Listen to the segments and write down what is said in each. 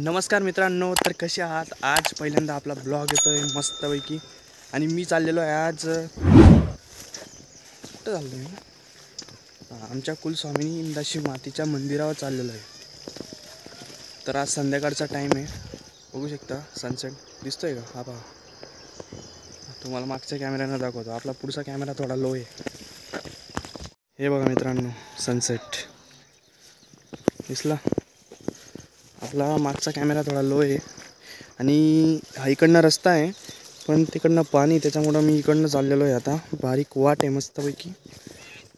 नमस्कार मित्रांनो, तर कसे आहात? आज पहिल्यांदा आपला ब्लॉग येतोय मस्तपैकी. आणि मी चाललेलो आहे आज कुठं चाललो मी? आमच्या कुलस्वामिनी इंदाशी मातीच्या मंदिरावर चाललेलो आहे. तर आज संध्याकाळचा टाईम आहे, बघू शकता सनसेट दिसतोय का? हा पहा, तुम्हाला मागच्या कॅमेऱ्यानं दाखवतो, आपला पुढचा कॅमेरा थोडा लो आहे. हे बघा मित्रांनो, सनसेट दिसला. आपला मागचा कॅमेरा थोडा लो आहे आणि हा इकडनं रस्ता आहे, पण तिकडनं पाणी, त्याच्यामुळं मी इकडनं चाललेलो आहे. आता बारीक वाट आहे मस्तपैकी.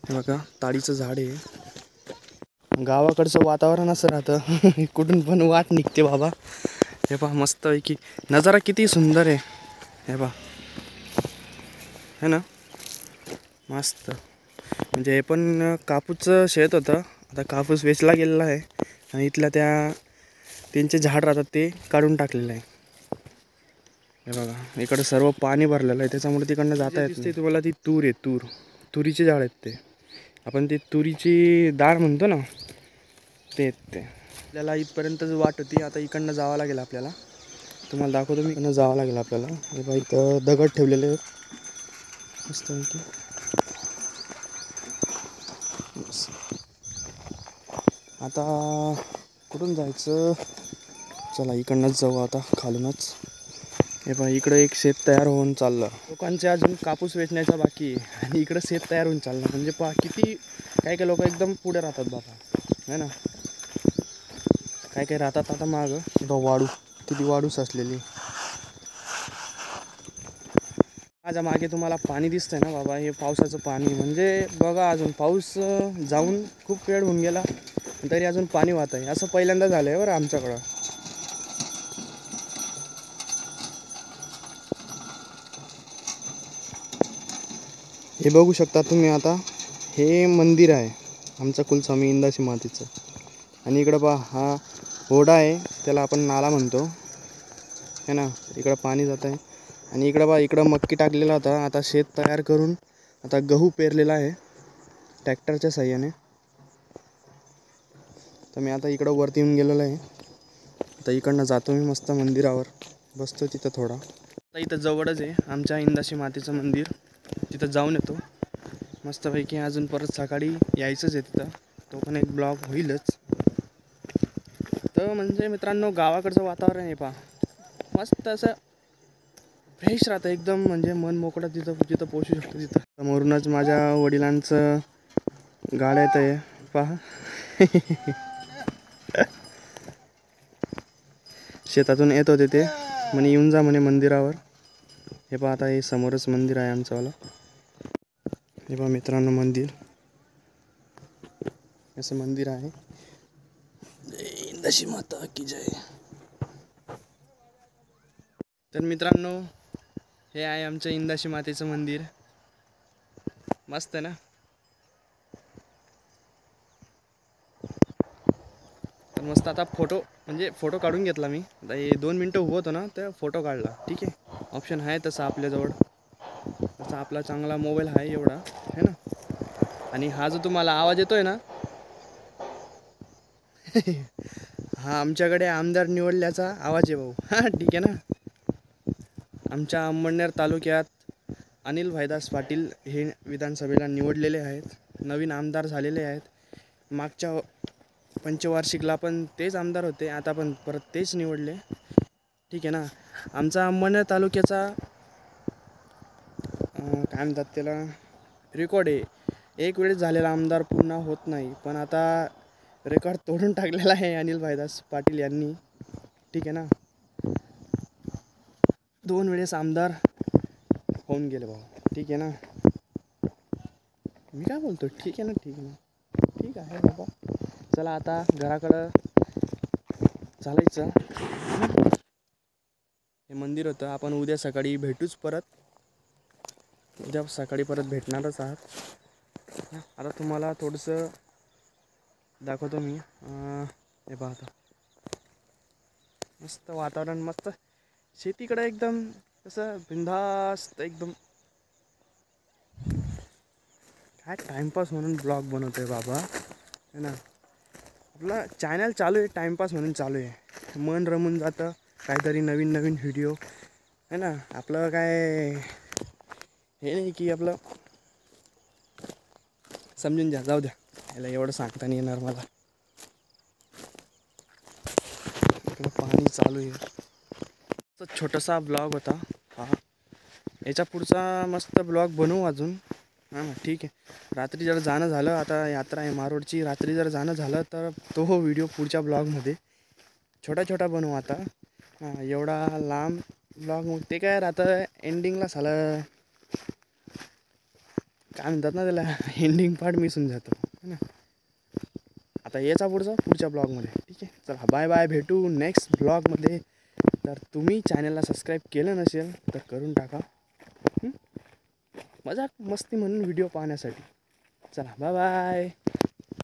हे बघा, ताडीचं झाड आहे. गावाकडचं वातावरण असं राहतं कुठून पण वाट निघते बाबा. हे पहा मस्तपैकी नजारा किती सुंदर आहे. हे पहा, है ना, मस्त. म्हणजे हे पण कापूसचं शेत होतं, आता कापूस वेचला गेलेला आहे आणि इथल्या त्यांचे झाड राहतात ते काढून टाकलेलं आहे. हे बघा, इकडं सर्व पाणी भरलेलं आहे, त्याच्यामुळे तिकडनं जाता येत नाही. तुम्हाला ती तूर आहे, तुरीचे झाड आहेत ते. आपण ती तुरीची डाळ म्हणतो ना, ते आपल्याला इथपर्यंत वाट होती. आता इकडनं जावं लागेल आपल्याला. तुम्हाला दाखवतो मी, इकडनं जावं लागेल आपल्याला. हे बघा, इथं दगड ठेवलेले आहेत मस्तपैकी. आता कुठून जायचं? चला इकडनंच जाऊ आता, खालूनच. हे पहा, इकडं एक शेत तयार होऊन चाललं. लोकांचे अजून कापूस वेचण्याचा बाकी आहे आणि इकडं शेत तयार होऊन चाललं. म्हणजे पहा किती काही लोक एकदम पुढे राहतात बाबा, है ना. काही राहतात आता मागं. वाळू, किती वाळू साचलेली. माझ्या मागे तुम्हाला पाणी दिसतंय ना बाबा, हे पावसाचं पाणी. म्हणजे बघा, अजून पाऊस जाऊन खूप वेळ होऊन गेला तरी अजून पाणी वाहत आहे. असं पहिल्यांदा झालं आहे बरं आमच्याकडं. हे बघू शकता तुम्ही आता, हे मंदिर आहे आमचं कुलस्वामी इंदाशी मातीचं. आणि इकडं पहा, हा ओढा आहे, त्याला आपण नाला म्हणतो, है ना. इकडं पाणी जात आहे. आणि इकडं पहा, इकडं मक्की टाकलेला होता, आता शेत तयार करून आता गहू पेरलेला आहे ट्रॅक्टरच्या साह्याने. तर मी आता इकडं वरती येऊन गेलेलो आहे. आता इकडनं जातो मी मस्त मंदिरावर, बसतो तिथं थोडा. आता इथं जवळच आहे आमच्या इंदाशी मातेचं मंदिर, तिथं जाऊन येतो मस्तपैकी. अजून परत सकाळी यायचंच आहे तिथं, तो पण एक ब्लॉग होईलच. तर म्हणजे मित्रांनो, गावाकडचं वातावरण आहे पहा, मस्त असं फ्रेश राहतं एकदम. म्हणजे मन मोकळं, जिथं पोचू शकतो तिथं. समोरूनच माझ्या वडिलांचं गाड्या येत आहे पहा शेतातून येत होते ते, म्हणे येऊन जा म्हणे मंदिरावर. हे पहा, आता हे समोरच मंदिर आहे आमचंवालं. हे पहा मित्रांनो, मंदिर, असं मंदिर आहे. इंदाशी माता की जय. तर मित्रांनो, हे आहे आमचं इंदाशी मातेचं मंदिर. मस्त आहे ना. तर मस्त आता फोटो काढून घेतला मी. आता हे 2 मिनटं उभं होतं ना, तर फोटो काढला. ठीक आहे, ऑप्शन आहे तसा आपल्याजवळ, तसा आपला चांगला मोबाईल आहे एवढा, है ना. आणि हा जो तुम्हाला आवाज येतोय ना हा आमच्याकडे आमदार निवडल्याचा आवाज आहे भाऊ. हां, ठीक आहे ना. आमच्या अंमळनेर तालुक्यात अनिल भाईदास पाटील हे विधानसभेला निवडलेले आहेत, नवीन आमदार झालेले आहेत. मागच्या पंचवार्षिकला पण तेच आमदार होते, आता पण परत तेच निवडले. ठीक आहे ना. आमचा अंमळनेर तालुक्याचा काय म्हणतात त्याला, रेकॉर्ड आहे. एक वेळेस झालेला आमदार पुन्हा होत नाही, पण आता रेकॉर्ड तोडून टाकलेला आहे अनिल भाईदास पाटील यांनी. ठीक आहे ना. 2 वेळेस आमदार होऊन गेले भाऊ. ठीक आहे ना. मी काय बोलतो, ठीक आहे ना, ठीक आहे ना, ठीक आहे बाबा. चला आता घराकडं चालायचं. हे मंदिर होतं. आपण उद्या सकाळी भेटूच परत, उद्या सकाळी परत भेटणारच आहात. आता तुम्हाला थोडंसं दाखवतो मी. हे पाहता, मस्त वातावरण, मस्त शेतीकडे एकदम असं बिंदास्त एकदम. काय टाइमपास म्हणून ब्लॉग बनवतोय बाबा, है ना. आपला चॅनल चालू आहे, टाईमपास म्हणून चालू आहे. मन रमून जातं, काहीतरी नवीन नवीन व्हिडिओ है ना. आपलं काय हे नाही की आपलं समजून घ्या, जाऊ द्या, याला एवढं सांगता नाही येणार मला. इकडं पाणी चालू आहे. तो छोटासा ब्लॉग होता हा. याच्या पुढचा मस्त ब्लॉग बनवू अजून. हां ठीक आहे. रात्री जर जाणं झालं, आता यात्रा आहे मारोडची, रात्री जर जाणं झालं तर तो व्हिडिओ पुढच्या ब्लॉगमध्ये छोटा छोटा बनवू आता. हां एवढा लांब ब्लॉग मग ते काय राहतं एंडिंगला झालं, काय म्हणतात ना त्याला, एंडिंग पार्ट मिसून जातो है ना. आता याचा पुढच्या ब्लॉगमध्ये. ठीक आहे, चला बाय बाय, भेटू नेक्स्ट ब्लॉगमध्ये. तर तुम्ही चॅनलला सबस्क्राईब केलं नसेल तर करून टाका, मजाक मस्ती म्हणून व्हिडिओ पाहण्यासाठी. चला बाय बाय.